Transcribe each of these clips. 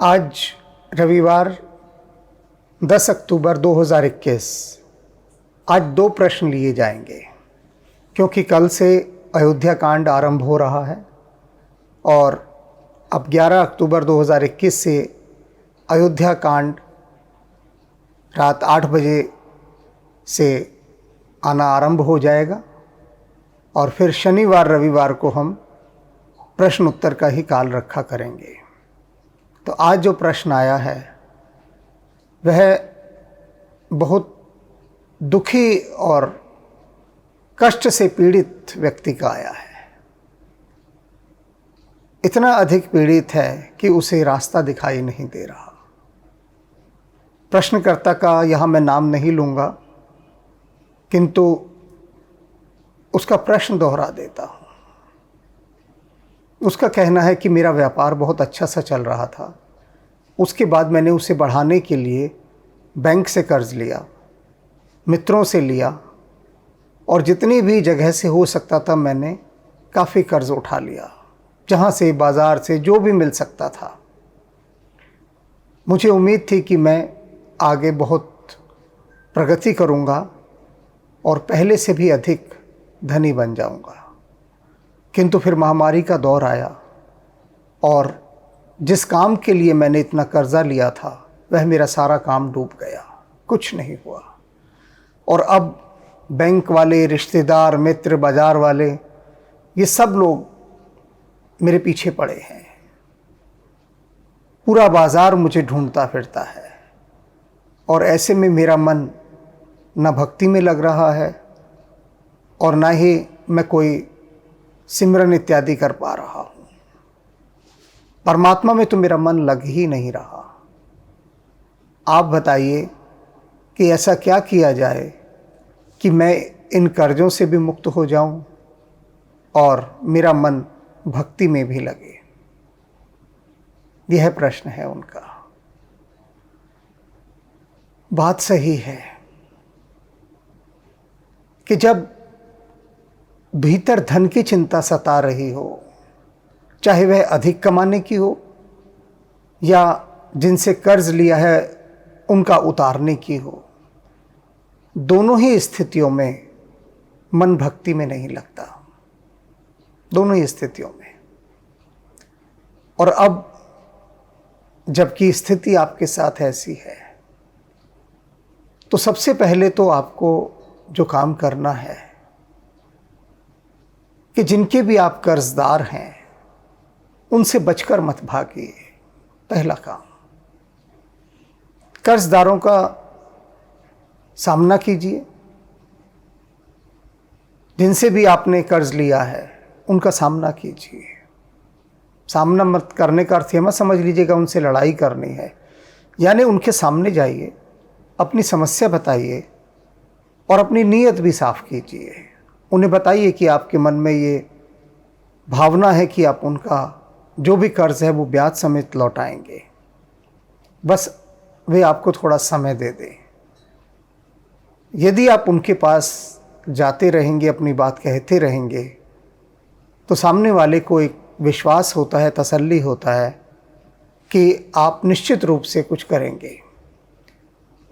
आज रविवार 10 अक्टूबर 2021। आज दो प्रश्न लिए जाएंगे क्योंकि कल से अयोध्या कांड आरंभ हो रहा है और अब 11 अक्टूबर 2021 से अयोध्या कांड रात 8 बजे से आना आरंभ हो जाएगा और फिर शनिवार रविवार को हम प्रश्न उत्तर का ही काल रखा करेंगे। तो आज जो प्रश्न आया है वह बहुत दुखी और कष्ट से पीड़ित व्यक्ति का आया है। इतना अधिक पीड़ित है कि उसे रास्ता दिखाई नहीं दे रहा। प्रश्नकर्ता का यहाँ मैं नाम नहीं लूँगा, किंतु उसका प्रश्न दोहरा देता हूँ। उसका कहना है कि मेरा व्यापार बहुत अच्छा सा चल रहा था, उसके बाद मैंने उसे बढ़ाने के लिए बैंक से कर्ज लिया, मित्रों से लिया और जितनी भी जगह से हो सकता था मैंने काफ़ी कर्ज उठा लिया, जहाँ से बाज़ार से जो भी मिल सकता था। मुझे उम्मीद थी कि मैं आगे बहुत प्रगति करूँगा और पहले से भी अधिक धनी बन जाऊँगा, किंतु फिर महामारी का दौर आया और जिस काम के लिए मैंने इतना कर्जा लिया था वह मेरा सारा काम डूब गया, कुछ नहीं हुआ। और अब बैंक वाले, रिश्तेदार, मित्र, बाज़ार वाले, ये सब लोग मेरे पीछे पड़े हैं। पूरा बाज़ार मुझे ढूंढता फिरता है और ऐसे में मेरा मन न भक्ति में लग रहा है और ना ही मैं कोई सिमरन इत्यादि कर पा रहा हूँ। परमात्मा में तो मेरा मन लग ही नहीं रहा। आप बताइए कि ऐसा क्या किया जाए कि मैं इन कर्जों से भी मुक्त हो जाऊं और मेरा मन भक्ति में भी लगे। यह प्रश्न है उनका। बात सही है कि जब भीतर धन की चिंता सता रही हो, चाहे वह अधिक कमाने की हो या जिनसे कर्ज लिया है उनका उतारने की हो, दोनों ही स्थितियों में मन भक्ति में नहीं लगता, दोनों ही स्थितियों में। और अब जबकि स्थिति आपके साथ ऐसी है तो सबसे पहले तो आपको जो काम करना है कि जिनके भी आप कर्जदार हैं उनसे बचकर मत भागिए। पहला काम, कर्जदारों का सामना कीजिए। जिनसे भी आपने कर्ज लिया है उनका सामना कीजिए। सामना मत करने का अर्थ ये मत समझ लीजिएगा उनसे लड़ाई करनी है, यानी उनके सामने जाइए, अपनी समस्या बताइए और अपनी नीयत भी साफ कीजिए। उन्हें बताइए कि आपके मन में ये भावना है कि आप उनका जो भी कर्ज है वो ब्याज समेत लौटाएंगे, बस वे आपको थोड़ा समय दे दें। यदि आप उनके पास जाते रहेंगे, अपनी बात कहते रहेंगे, तो सामने वाले को एक विश्वास होता है, तसल्ली होता है कि आप निश्चित रूप से कुछ करेंगे।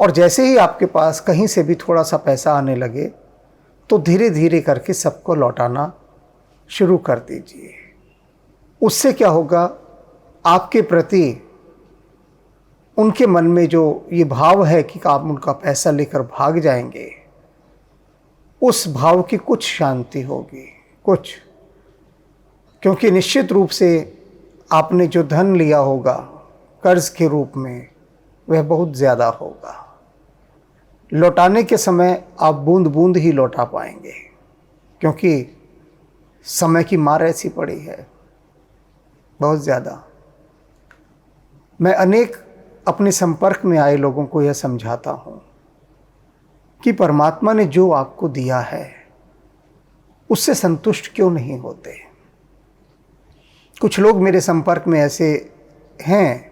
और जैसे ही आपके पास कहीं से भी थोड़ा सा पैसा आने लगे तो धीरे धीरे करके सबको लौटाना शुरू कर दीजिए। उससे क्या होगा, आपके प्रति उनके मन में जो ये भाव है कि आप उनका पैसा लेकर भाग जाएंगे, उस भाव की कुछ शांति होगी, कुछ। क्योंकि निश्चित रूप से आपने जो धन लिया होगा कर्ज के रूप में वह बहुत ज़्यादा होगा। लौटाने के समय आप बूंद बूंद ही लौटा पाएंगे, क्योंकि समय की मार ऐसी पड़ी है बहुत ज़्यादा। मैं अनेक अपने संपर्क में आए लोगों को यह समझाता हूँ कि परमात्मा ने जो आपको दिया है उससे संतुष्ट क्यों नहीं होते। कुछ लोग मेरे संपर्क में ऐसे हैं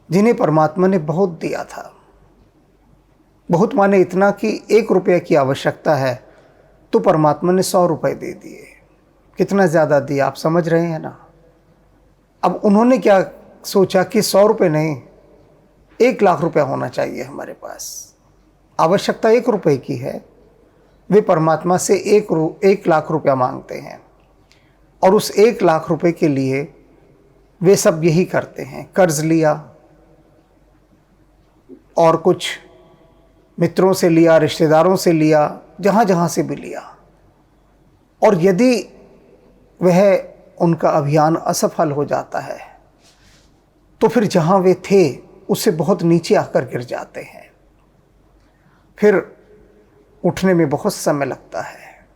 जिन्हें परमात्मा ने बहुत दिया था, बहुत माने इतना कि 1 रुपये की आवश्यकता है तो परमात्मा ने 100 रुपये दे दिए। कितना ज़्यादा दिया, आप समझ रहे हैं ना। अब उन्होंने क्या सोचा कि 100 रुपये नहीं, 1,00,000 रुपया होना चाहिए हमारे पास। आवश्यकता 1 रुपये की है, वे परमात्मा से 1,00,000 रुपया मांगते हैं और उस 1,00,000 रुपये के लिए वे सब यही करते हैं। कर्ज लिया और कुछ मित्रों से लिया, रिश्तेदारों से लिया, जहाँ जहाँ से भी लिया, और यदि वह उनका अभियान असफल हो जाता है तो फिर जहाँ वे थे उससे बहुत नीचे आकर गिर जाते हैं। फिर उठने में बहुत समय लगता है,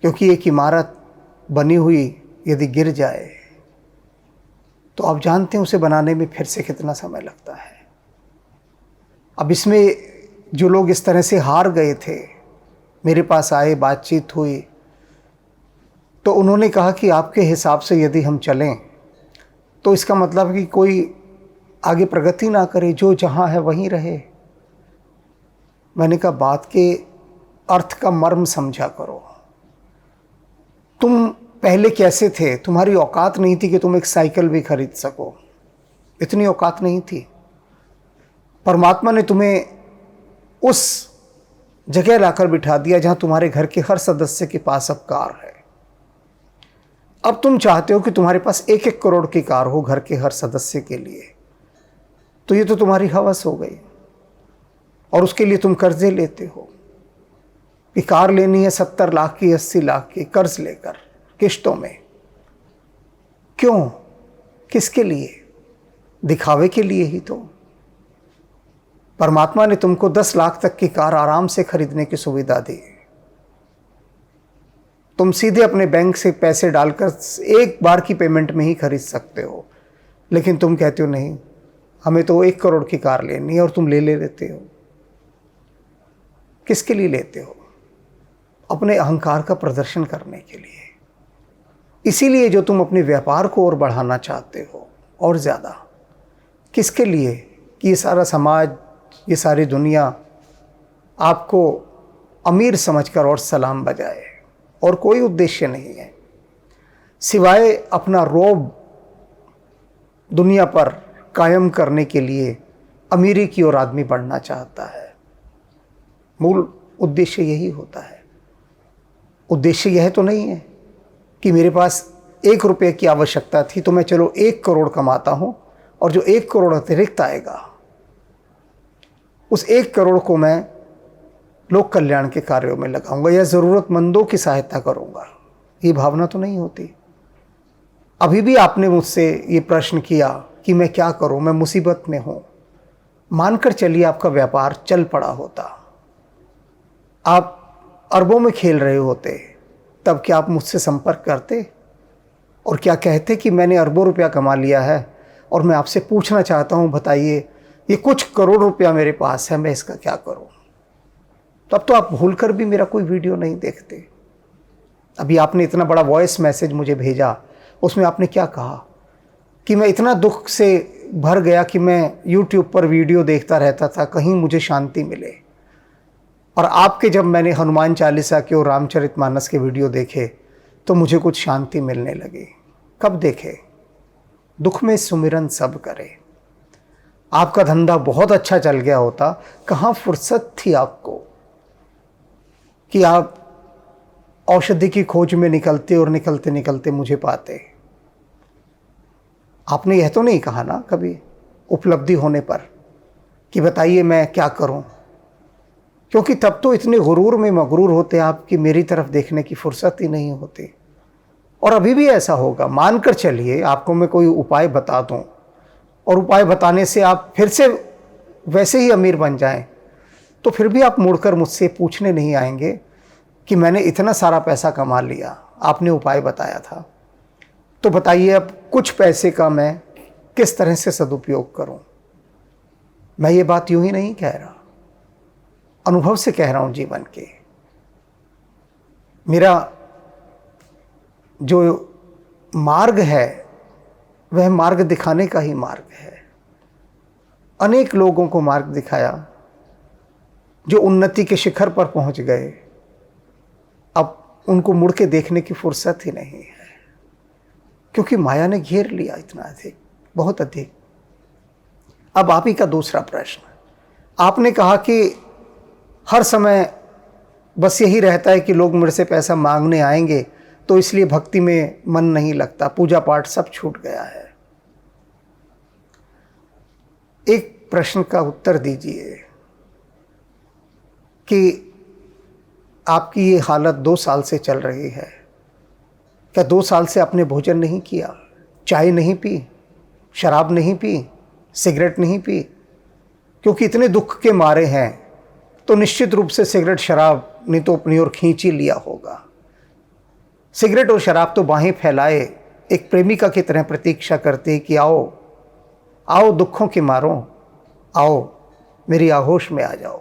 क्योंकि एक इमारत बनी हुई यदि गिर जाए तो आप जानते हैं उसे बनाने में फिर से कितना समय लगता है। अब इसमें जो लोग इस तरह से हार गए थे, मेरे पास आए, बातचीत हुई, तो उन्होंने कहा कि आपके हिसाब से यदि हम चलें तो इसका मतलब है कि कोई आगे प्रगति ना करे, जो जहाँ है वहीं रहे। मैंने कहा बात के अर्थ का मर्म समझा करो। तुम पहले कैसे थे? तुम्हारी औकात नहीं थी कि तुम एक साइकिल भी खरीद सको, इतनी औकात नहीं थी। परमात्मा ने तुम्हें उस जगह लाकर बिठा दिया जहां तुम्हारे घर के हर सदस्य के पास अब कार है। अब तुम चाहते हो कि तुम्हारे पास 1-1 करोड़ की कार हो घर के हर सदस्य के लिए, तो ये तो तुम्हारी हवस हो गई और उसके लिए तुम कर्जे लेते हो कि कार लेनी है 70 लाख की, 80 लाख की, कर्ज लेकर किश्तों में। क्यों? किसके लिए? दिखावे के लिए ही तो। परमात्मा ने तुमको 10 लाख तक की कार आराम से खरीदने की सुविधा दी। तुम सीधे अपने बैंक से पैसे डालकर एक बार की पेमेंट में ही खरीद सकते हो, लेकिन तुम कहते हो नहीं, हमें तो 1 करोड़ की कार लेनी है, और तुम ले लेते हो। किसके लिए लेते हो? अपने अहंकार का प्रदर्शन करने के लिए। इसीलिए जो तुम अपने व्यापार को और बढ़ाना चाहते हो और ज़्यादा, किसके लिए? कि ये सारा समाज, ये सारी दुनिया आपको अमीर समझकर और सलाम बजाए, और कोई उद्देश्य नहीं है सिवाय अपना रोब दुनिया पर कायम करने के लिए अमीरी की ओर आदमी बढ़ना चाहता है। मूल उद्देश्य यही होता है। उद्देश्य यह तो नहीं है कि मेरे पास 1 रुपये की आवश्यकता थी तो मैं चलो 1 करोड़ कमाता हूँ, और जो 1 करोड़ अतिरिक्त आएगा उस 1 करोड़ को मैं लोक कल्याण के कार्यों में लगाऊंगा या ज़रूरतमंदों की सहायता करूंगा। ये भावना तो नहीं होती। अभी भी आपने मुझसे ये प्रश्न किया कि मैं क्या करूं, मैं मुसीबत में हूं। मानकर चलिए आपका व्यापार चल पड़ा होता, आप अरबों में खेल रहे होते, तब क्या आप मुझसे संपर्क करते और क्या कहते कि मैंने अरबों रुपया कमा लिया है और मैं आपसे पूछना चाहता हूं, बताइए ये कुछ करोड़ रुपया मेरे पास है, मैं इसका क्या करूं? तब तो आप भूलकर भी मेरा कोई वीडियो नहीं देखते। अभी आपने इतना बड़ा वॉइस मैसेज मुझे भेजा, उसमें आपने क्या कहा कि मैं इतना दुख से भर गया कि मैं YouTube पर वीडियो देखता रहता था, कहीं मुझे शांति मिले। और आपके जब मैंने हनुमान चालीसा के और रामचरितमानस के वीडियो देखे तो मुझे कुछ शांति मिलने लगी। कब देखे? दुख में सुमिरन सब करे। आपका धंधा बहुत अच्छा चल गया होता, कहाँ फुर्सत थी आपको कि आप औषधि की खोज में निकलते और निकलते निकलते मुझे पाते। आपने यह तो नहीं कहा ना कभी उपलब्धि होने पर कि बताइए मैं क्या करूं, क्योंकि तब तो इतने गुरूर में मगरूर होते आप कि मेरी तरफ देखने की फुर्सत ही नहीं होती। और अभी भी ऐसा होगा। मानकर चलिए आपको मैं कोई उपाय बता दूं और उपाय बताने से आप फिर से वैसे ही अमीर बन जाएं, तो फिर भी आप मुड़कर मुझसे पूछने नहीं आएंगे कि मैंने इतना सारा पैसा कमा लिया, आपने उपाय बताया था, तो बताइए अब कुछ पैसे का मैं किस तरह से सदुपयोग करूं। मैं ये बात यूं ही नहीं कह रहा, अनुभव से कह रहा हूं जीवन के। मेरा जो मार्ग है वह मार्ग दिखाने का ही मार्ग है। अनेक लोगों को मार्ग दिखाया जो उन्नति के शिखर पर पहुंच गए, अब उनको मुड़ के देखने की फुर्सत ही नहीं है, क्योंकि माया ने घेर लिया इतना अधिक। बहुत अधिक। अब आप ही का दूसरा प्रश्न, आपने कहा कि हर समय बस यही रहता है कि लोग मेरे से पैसा मांगने आएंगे, तो इसलिए भक्ति में मन नहीं लगता, पूजा पाठ सब छूट गया है। एक प्रश्न का उत्तर दीजिए कि आपकी ये हालत 2 साल से चल रही है, क्या 2 साल से आपने भोजन नहीं किया, चाय नहीं पी, शराब नहीं पी, सिगरेट नहीं पी? क्योंकि इतने दुख के मारे हैं तो निश्चित रूप से सिगरेट शराब ने तो अपनी ओर खींच ही लिया होगा। सिगरेट और शराब तो बाहें फैलाए एक प्रेमिका की तरह प्रतीक्षा करते कि आओ आओ दुखों के मारो, आओ मेरी आगोश में आ जाओ।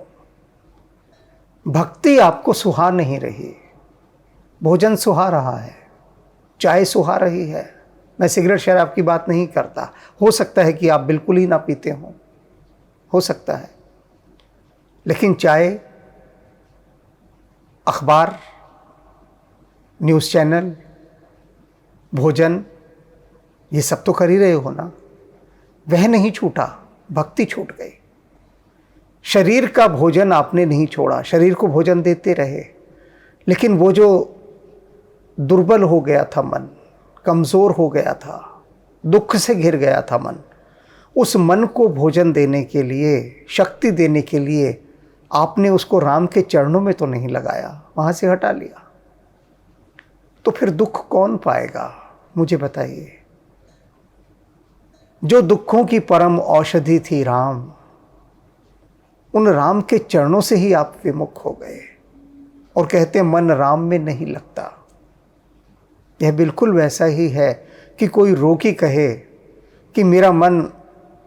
भक्ति आपको सुहा नहीं रही, भोजन सुहा रहा है, चाय सुहा रही है। मैं सिगरेट शराब की बात नहीं करता, हो सकता है कि आप बिल्कुल ही ना पीते हो सकता है, लेकिन चाय, अखबार, न्यूज़ चैनल, भोजन, ये सब तो कर ही रहे हो ना। वह नहीं छूटा, भक्ति छूट गई। शरीर का भोजन आपने नहीं छोड़ा, शरीर को भोजन देते रहे, लेकिन वो जो दुर्बल हो गया था मन, कमज़ोर हो गया था, दुख से घिर गया था मन, उस मन को भोजन देने के लिए, शक्ति देने के लिए आपने उसको राम के चरणों में तो नहीं लगाया, वहाँ से हटा लिया। तो फिर दुख कौन पाएगा, मुझे बताइए। जो दुखों की परम औषधि थी राम, उन राम के चरणों से ही आप विमुख हो गए और कहते मन राम में नहीं लगता। यह बिल्कुल वैसा ही है कि कोई रोगी कहे कि मेरा मन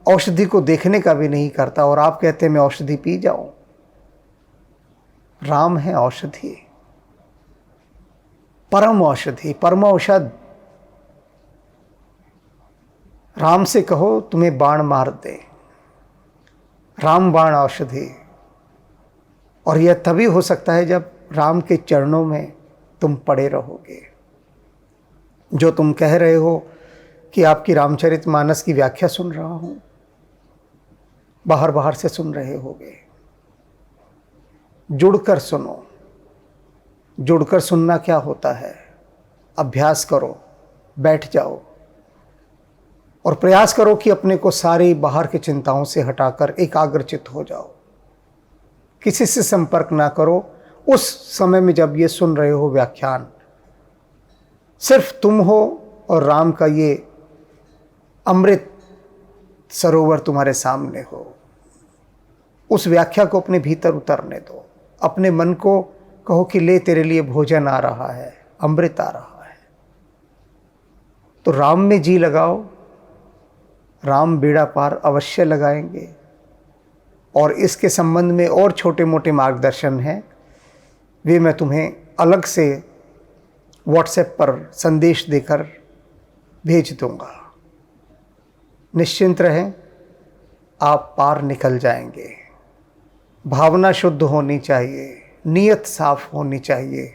औषधि को देखने का भी नहीं करता, और आप कहते हैं मैं औषधि पी जाऊं। राम है औषधि, परम औषधि, परम औषध। राम से कहो तुम्हें बाण मार दे, राम बाण औषधि। और यह तभी हो सकता है जब राम के चरणों में तुम पड़े रहोगे। जो तुम कह रहे हो कि आपकी रामचरितमानस की व्याख्या सुन रहा हूं, बाहर बाहर से सुन रहे होगे, जुड़कर सुनो। जुड़कर सुनना क्या होता है? अभ्यास करो, बैठ जाओ और प्रयास करो कि अपने को सारी बाहर की चिंताओं से हटाकर एकाग्रचित्त हो जाओ। किसी से संपर्क ना करो उस समय में जब ये सुन रहे हो व्याख्यान। सिर्फ तुम हो और राम का ये अमृत सरोवर तुम्हारे सामने हो। उस व्याख्या को अपने भीतर उतरने दो। अपने मन को कहो कि ले तेरे लिए भोजन आ रहा है, अमृत आ रहा है। तो राम में जी लगाओ, राम बेड़ा पार अवश्य लगाएंगे। और इसके संबंध में और छोटे मोटे मार्गदर्शन हैं, वे मैं तुम्हें अलग से व्हाट्सएप पर संदेश देकर भेज दूंगा। निश्चिंत रहें, आप पार निकल जाएंगे। भावना शुद्ध होनी चाहिए, नीयत साफ होनी चाहिए।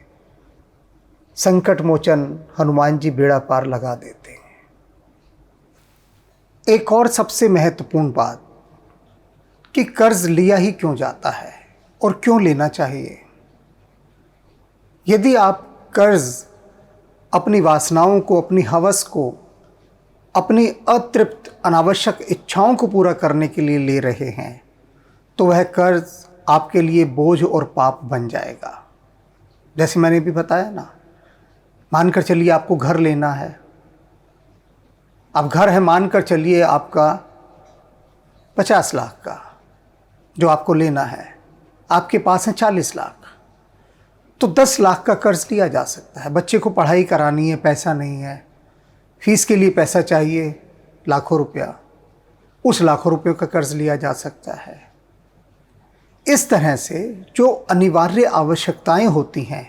संकट मोचन हनुमान जी बेड़ा पार लगा देते हैं। एक और सबसे महत्वपूर्ण बात कि कर्ज लिया ही क्यों जाता है और क्यों लेना चाहिए। यदि आप कर्ज अपनी वासनाओं को, अपनी हवस को, अपनी अतृप्त अनावश्यक इच्छाओं को पूरा करने के लिए ले रहे हैं, तो वह कर्ज आपके लिए बोझ और पाप बन जाएगा। जैसे मैंने भी बताया ना, मानकर चलिए आपको घर लेना है। अब घर है, मानकर चलिए आपका 50 लाख का जो आपको लेना है, आपके पास है 40 लाख, तो 10 लाख का कर्ज लिया जा सकता है। बच्चे को पढ़ाई करानी है, पैसा नहीं है, फीस के लिए पैसा चाहिए लाखों रुपया, उस लाखों रुपयों का कर्ज लिया जा सकता है। इस तरह से जो अनिवार्य आवश्यकताएं होती हैं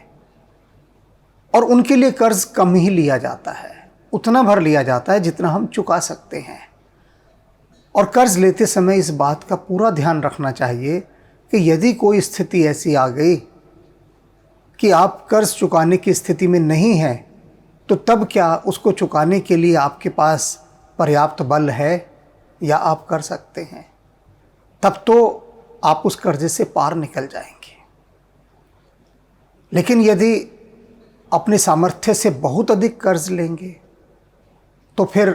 और उनके लिए कर्ज कम ही लिया जाता है, उतना भर लिया जाता है जितना हम चुका सकते हैं। और कर्ज लेते समय इस बात का पूरा ध्यान रखना चाहिए कि यदि कोई स्थिति ऐसी आ गई कि आप कर्ज चुकाने की स्थिति में नहीं हैं, तो तब क्या उसको चुकाने के लिए आपके पास पर्याप्त बल है या आप कर सकते हैं, तब तो आप उस कर्जे से पार निकल जाएंगे। लेकिन यदि अपने सामर्थ्य से बहुत अधिक कर्ज लेंगे तो फिर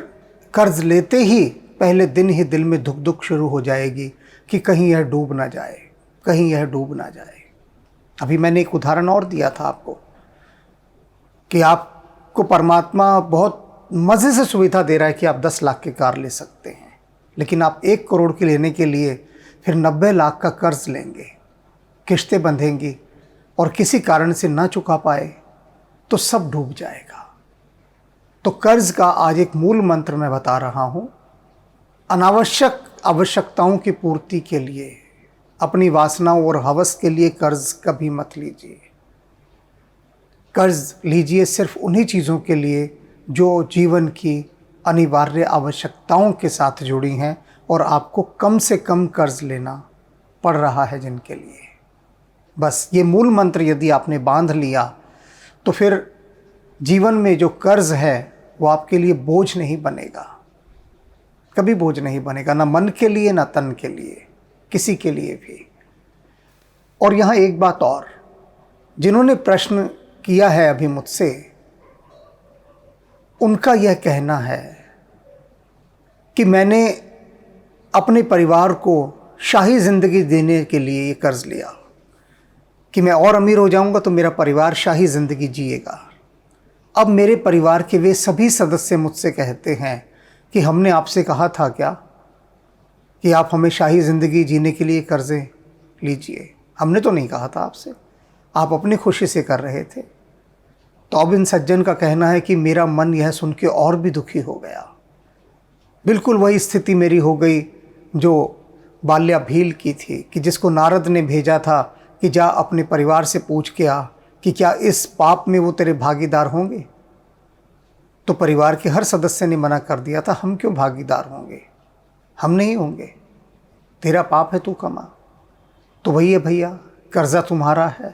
कर्ज लेते ही पहले दिन ही दिल में धुक धुक शुरू हो जाएगी कि कहीं यह डूब ना जाए, कहीं यह डूब ना जाए। अभी मैंने एक उदाहरण और दिया था आपको कि आपको परमात्मा बहुत मज़े से सुविधा दे रहा है कि आप 10 लाख की कार ले सकते हैं, लेकिन आप 1 करोड़ की लेने के लिए फिर 90 लाख का कर्ज लेंगे, किश्तें बंधेंगी और किसी कारण से ना चुका पाए तो सब डूब जाएगा। तो कर्ज का आज एक मूल मंत्र मैं बता रहा हूँ। अनावश्यक आवश्यकताओं की पूर्ति के लिए, अपनी वासनाओं और हवस के लिए कर्ज कभी मत लीजिए। कर्ज लीजिए सिर्फ उन्हीं चीज़ों के लिए जो जीवन की अनिवार्य आवश्यकताओं के साथ जुड़ी हैं और आपको कम से कम कर्ज लेना पड़ रहा है जिनके लिए। बस ये मूल मंत्र यदि आपने बांध लिया तो फिर जीवन में जो कर्ज है वो आपके लिए बोझ नहीं बनेगा, कभी बोझ नहीं बनेगा, ना मन के लिए ना तन के लिए, किसी के लिए भी। और यहाँ एक बात और, जिन्होंने प्रश्न किया है अभी मुझसे, उनका यह कहना है कि मैंने अपने परिवार को शाही ज़िंदगी देने के लिए ये कर्ज लिया कि मैं और अमीर हो जाऊंगा तो मेरा परिवार शाही ज़िंदगी जिएगा। अब मेरे परिवार के वे सभी सदस्य मुझसे कहते हैं कि हमने आपसे कहा था क्या कि आप हमें शाही ज़िंदगी जीने के लिए कर्ज़े लीजिए? हमने तो नहीं कहा था आपसे, आप अपनी खुशी से कर रहे थे। तो अब इन सज्जन का कहना है कि मेरा मन यह सुन के और भी दुखी हो गया। बिल्कुल वही स्थिति मेरी हो गई जो बाल्या भील की थी, कि जिसको नारद ने भेजा था कि जा अपने परिवार से पूछ के आ कि क्या इस पाप में वो तेरे भागीदार होंगे। तो परिवार के हर सदस्य ने मना कर दिया था, हम क्यों भागीदार होंगे, हम नहीं होंगे, तेरा पाप है, तू कमा। तो वही है भैया, कर्जा तुम्हारा है,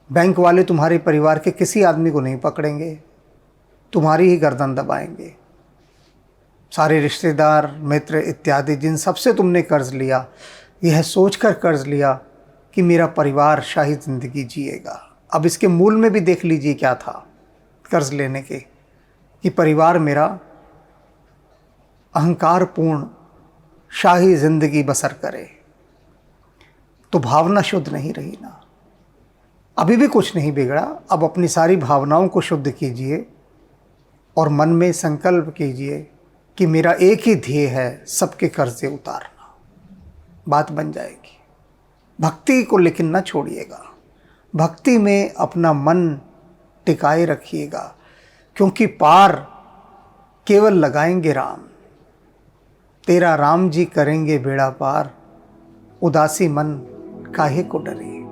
बैंक वाले तुम्हारे परिवार के किसी आदमी को नहीं पकड़ेंगे, तुम्हारी ही गर्दन दबाएंगे। सारे रिश्तेदार, मित्र इत्यादि जिन सबसे तुमने कर्ज लिया, यह सोचकर कर्ज लिया कि मेरा परिवार शाही ज़िंदगी जिएगा। अब इसके मूल में भी देख लीजिए क्या था कर्ज लेने के, कि परिवार मेरा अहंकारपूर्ण शाही ज़िंदगी बसर करे। तो भावना शुद्ध नहीं रही ना, अभी भी कुछ नहीं बिगड़ा। अब अपनी सारी भावनाओं को शुद्ध कीजिए और मन में संकल्प कीजिए कि मेरा एक ही ध्येय है, सबके कर्जे उतारना। बात बन जाएगी। भक्ति को लेकिन न छोड़िएगा, भक्ति में अपना मन टिकाए रखिएगा, क्योंकि पार केवल लगाएंगे राम। तेरा राम जी करेंगे बेड़ा पार, उदासी मन काहे को डरे।